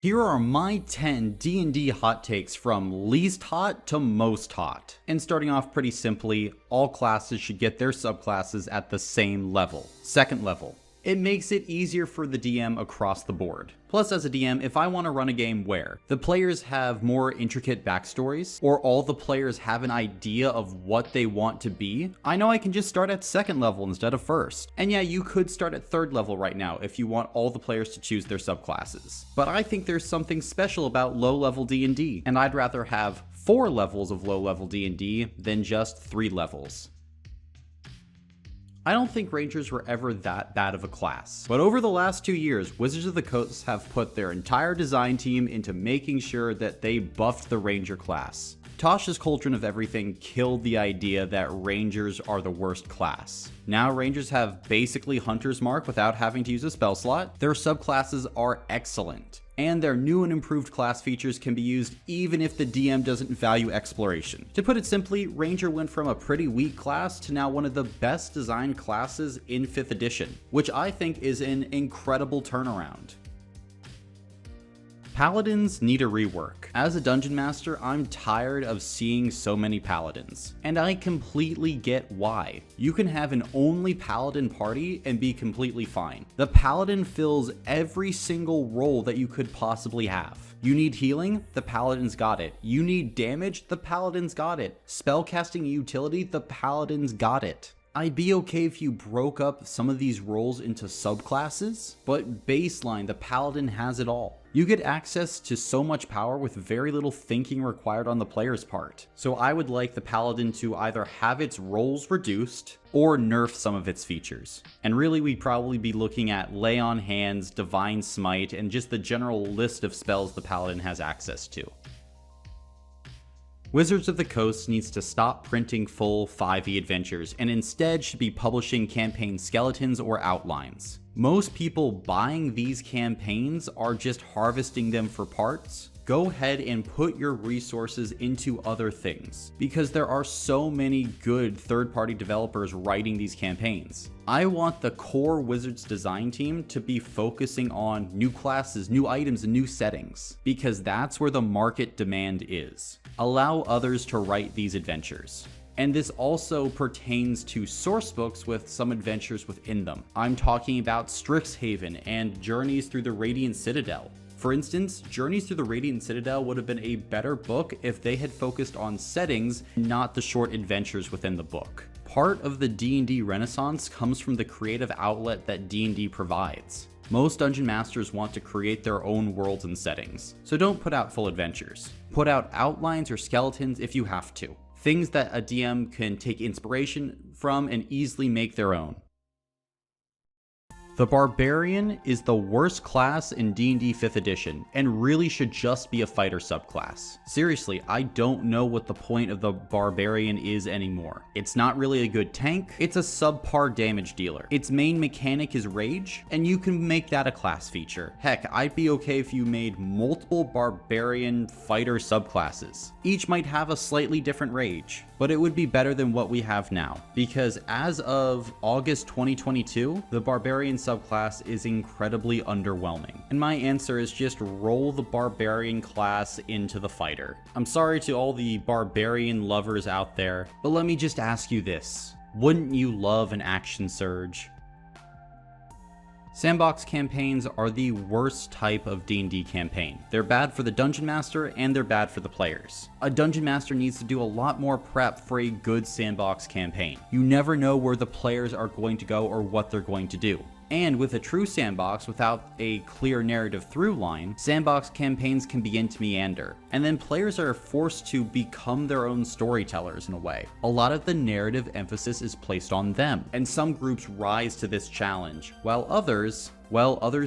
Here are my 10 D&D hot takes from least hot to most hot. And starting off pretty simply, all classes should get their subclasses at the same level. Second level. It makes it easier for the DM across the board. Plus, as a DM, if I want to run a game where the players have more intricate backstories, or all the players have an idea of what they want to be, I know I can just start at second level instead of first. And yeah, you could start at third level right now if you want all the players to choose their subclasses. But I think there's something special about low-level D&D, and I'd rather have 4 levels of low-level D&D than just 3 levels. I don't think Rangers were ever that bad of a class, but over the last 2 years, Wizards of the Coast have put their entire design team into making sure that they buffed the Ranger class. Tasha's Cauldron of Everything killed the idea that Rangers are the worst class. Now Rangers have basically Hunter's Mark without having to use a spell slot. Their subclasses are excellent, and their new and improved class features can be used even if the DM doesn't value exploration. To put it simply, Ranger went from a pretty weak class to now one of the best designed classes in 5th edition, which I think is an incredible turnaround. Paladins need a rework. As a dungeon master, I'm tired of seeing so many paladins, and I completely get why. You can have an only paladin party and be completely fine. The paladin fills every single role that you could possibly have. You need healing? The paladin's got it. You need damage? The paladin's got it. Spellcasting utility? The paladin's got it. I'd be okay if you broke up some of these roles into subclasses, but baseline, the Paladin has it all. You get access to so much power with very little thinking required on the player's part. So I would like the Paladin to either have its roles reduced or nerf some of its features. And really we'd probably be looking at Lay on Hands, Divine Smite, and just the general list of spells the Paladin has access to. Wizards of the Coast needs to stop printing full 5e adventures and instead should be publishing campaign skeletons or outlines. Most people buying these campaigns are just harvesting them for parts. Go ahead and put your resources into other things, because there are so many good third-party developers writing these campaigns. I want the core Wizards design team to be focusing on new classes, new items, and new settings, because that's where the market demand is. Allow others to write these adventures. And this also pertains to source books with some adventures within them. I'm talking about Strixhaven and Journeys Through the Radiant Citadel. For instance, Journeys Through the Radiant Citadel would have been a better book if they had focused on settings, not the short adventures within the book. Part of the D&D renaissance comes from the creative outlet that D&D provides. Most dungeon masters want to create their own worlds and settings, so don't put out full adventures. Put out outlines or skeletons if you have to. Things that a DM can take inspiration from and easily make their own. The Barbarian is the worst class in D&D 5th edition, and really should just be a fighter subclass. Seriously, I don't know what the point of the Barbarian is anymore. It's not really a good tank, it's a subpar damage dealer. Its main mechanic is rage, and you can make that a class feature. Heck, I'd be okay if you made multiple Barbarian fighter subclasses. Each might have a slightly different rage, but it would be better than what we have now, because as of August 2022, the Barbarian subclass is incredibly underwhelming. And my answer is just roll the Barbarian class into the fighter. I'm sorry to all the Barbarian lovers out there, but let me just ask you this. Wouldn't you love an action surge? Sandbox campaigns are the worst type of D&D campaign. They're bad for the Dungeon Master and they're bad for the players. A Dungeon Master needs to do a lot more prep for a good Sandbox campaign. You never know where the players are going to go or what they're going to do. And with a true sandbox without a clear narrative through line, sandbox campaigns can begin to meander, and then players are forced to become their own storytellers in a way. A lot of the narrative emphasis is placed on them, and some groups rise to this challenge, while others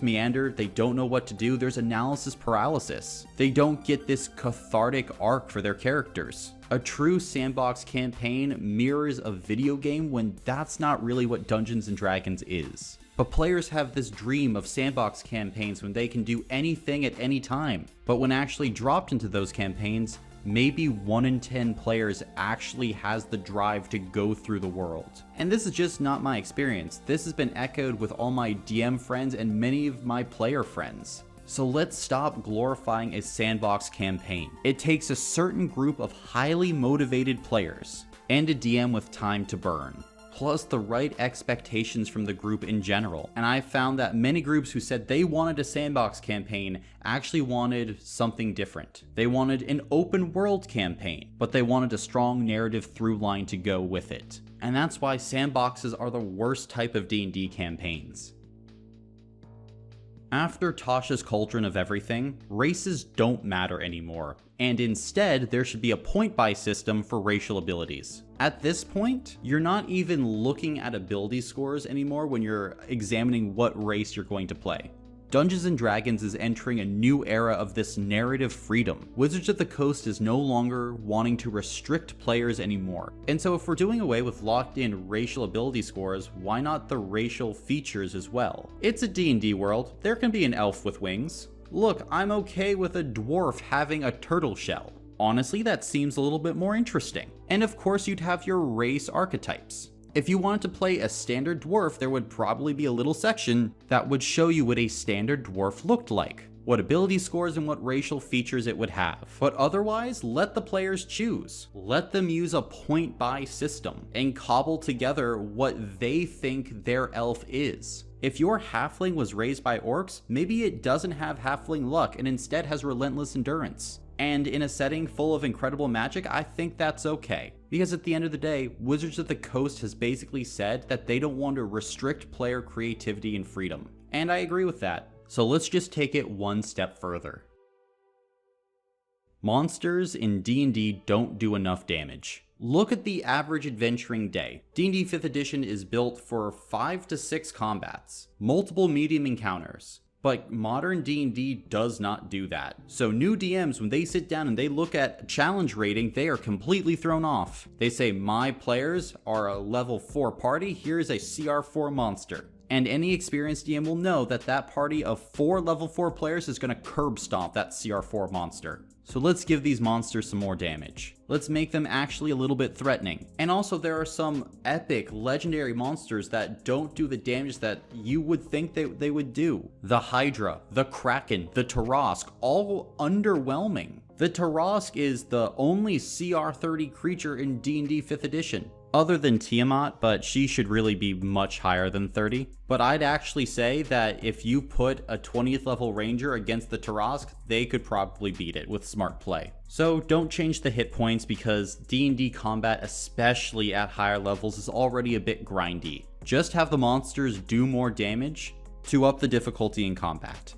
meander, they don't know what to do, there's analysis paralysis. They don't get this cathartic arc for their characters. A true sandbox campaign mirrors a video game when that's not really what Dungeons & Dragons is. But players have this dream of sandbox campaigns when they can do anything at any time. But when actually dropped into those campaigns, maybe 1 in 10 players actually has the drive to go through the world. And this is just not my experience. This has been echoed with all my DM friends and many of my player friends. So let's stop glorifying a sandbox campaign. It takes a certain group of highly motivated players and a DM with time to burn, plus the right expectations from the group in general. And I found that many groups who said they wanted a sandbox campaign actually wanted something different. They wanted an open world campaign, but they wanted a strong narrative through line to go with it. And that's why sandboxes are the worst type of D&D campaigns. After Tasha's Cauldron of Everything, races don't matter anymore, and instead there should be a point-buy system for racial abilities. At this point, you're not even looking at ability scores anymore when you're examining what race you're going to play. Dungeons & Dragons is entering a new era of this narrative freedom. Wizards of the Coast is no longer wanting to restrict players anymore. And so if we're doing away with locked-in racial ability scores, why not the racial features as well? It's a D&D world. There can be an elf with wings. Look, I'm okay with a dwarf having a turtle shell. Honestly, that seems a little bit more interesting. And of course, you'd have your race archetypes. If you wanted to play a standard dwarf, there would probably be a little section that would show you what a standard dwarf looked like, what ability scores and what racial features it would have. But otherwise, let the players choose. Let them use a point-buy system and cobble together what they think their elf is. If your halfling was raised by orcs, maybe it doesn't have halfling luck and instead has relentless endurance. And in a setting full of incredible magic, I think that's okay. Because at the end of the day, Wizards of the Coast has basically said that they don't want to restrict player creativity and freedom. And I agree with that. So let's just take it one step further. Monsters in D&D don't do enough damage. Look at the average adventuring day. D&D 5th edition is built for 5 to 6 combats, multiple medium encounters. But modern D&D does not do that. So new DMs, when they sit down and they look at challenge rating, they are completely thrown off. They say, my players are a level 4 party, here's a CR 4 monster. And any experienced DM will know that that party of 4 level 4 players is going to curb stomp that CR 4 monster. So let's give these monsters some more damage. Let's make them actually a little bit threatening. And also there are some epic, legendary monsters that don't do the damage that you would think they would do. The Hydra, the Kraken, the Tarask, all underwhelming. The Tarask is the only CR 30 creature in D&D 5th edition. Other than Tiamat, but she should really be much higher than 30. But I'd actually say that if you put a 20th level ranger against the Tarask, they could probably beat it with smart play. So don't change the hit points because D&D combat, especially at higher levels, is already a bit grindy. Just have the monsters do more damage to up the difficulty in combat.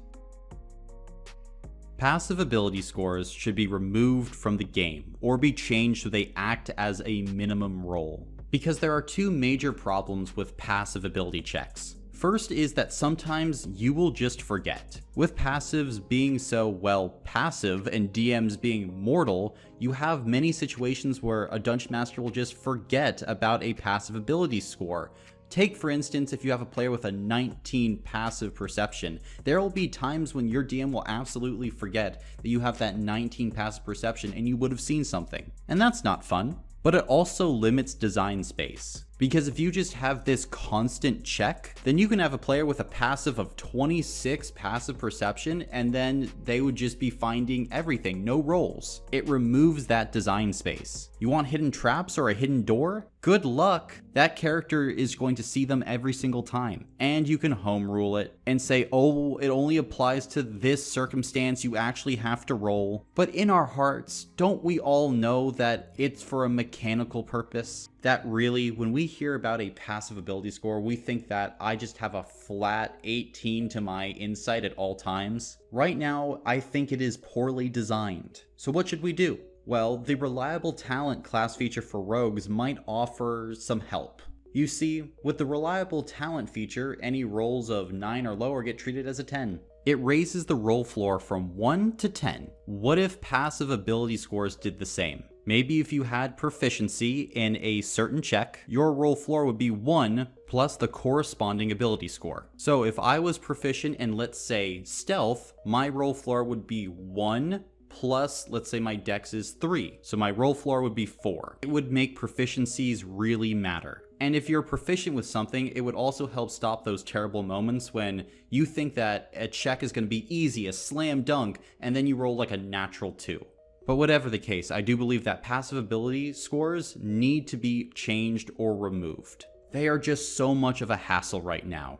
Passive ability scores should be removed from the game or be changed so they act as a minimum roll. Because there are two major problems with passive ability checks. First is that sometimes you will just forget. With passives being so, well, passive and DMs being mortal, you have many situations where a Dungeon Master will just forget about a passive ability score. Take, for instance, if you have a player with a 19 passive perception, there will be times when your DM will absolutely forget that you have that 19 passive perception and you would have seen something. And that's not fun. But it also limits design space. Because if you just have this constant check, then you can have a player with a passive of 26 passive perception, and then they would just be finding everything, no rolls. It removes that design space. You want hidden traps or a hidden door? Good luck. That character is going to see them every single time. And you can home rule it and say, oh, it only applies to this circumstance, you actually have to roll. But in our hearts, don't we all know that it's for a mechanical purpose? That really, when we hear about a passive ability score, we think that I just have a flat 18 to my insight at all times. Right now, I think it is poorly designed. So what should we do? Well, the reliable talent class feature for rogues might offer some help. You see, with the reliable talent feature, any rolls of 9 or lower get treated as a 10. It raises the roll floor from 1 to 10. What if passive ability scores did the same? Maybe if you had proficiency in a certain check, your roll floor would be 1 plus the corresponding ability score. So if I was proficient in, let's say, stealth, my roll floor would be 1 plus, let's say my dex is 3, so my roll floor would be 4. It would make proficiencies really matter. And if you're proficient with something, it would also help stop those terrible moments when you think that a check is going to be easy, a slam dunk, and then you roll like a natural 2. But whatever the case, I do believe that passive ability scores need to be changed or removed. They are just so much of a hassle right now.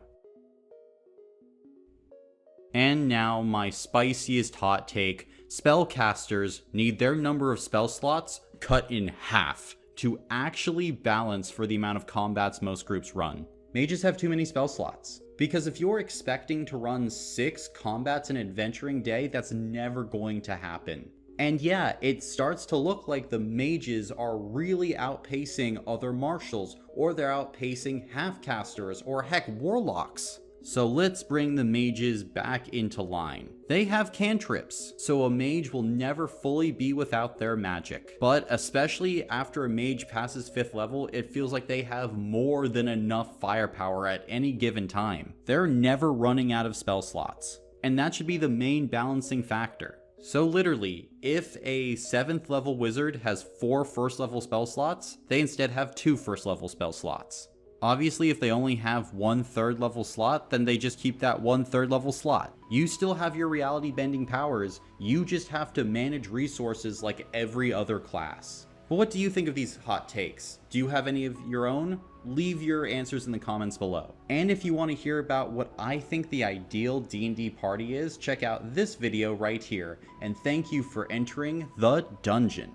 And now my spiciest hot take, spellcasters need their number of spell slots cut in half to actually balance for the amount of combats most groups run. Mages have too many spell slots. Because if you're expecting to run 6 combats in an adventuring day, that's never going to happen. And yeah, it starts to look like the mages are really outpacing other martials, or they're outpacing half-casters, or heck, warlocks. So let's bring the mages back into line. They have cantrips, so a mage will never fully be without their magic. But especially after a mage passes 5th level, it feels like they have more than enough firepower at any given time. They're never running out of spell slots. And that should be the main balancing factor. So literally, if a 7th level wizard has 4 1st level spell slots, they instead have 2 1st level spell slots. Obviously, if they only have 1 3rd level slot, then they just keep that 1 3rd level slot. You still have your reality bending powers, you just have to manage resources like every other class. But what do you think of these hot takes? Do you have any of your own? Leave your answers in the comments below. And if you want to hear about what I think the ideal D&D party is, check out this video right here. And thank you for entering the dungeon.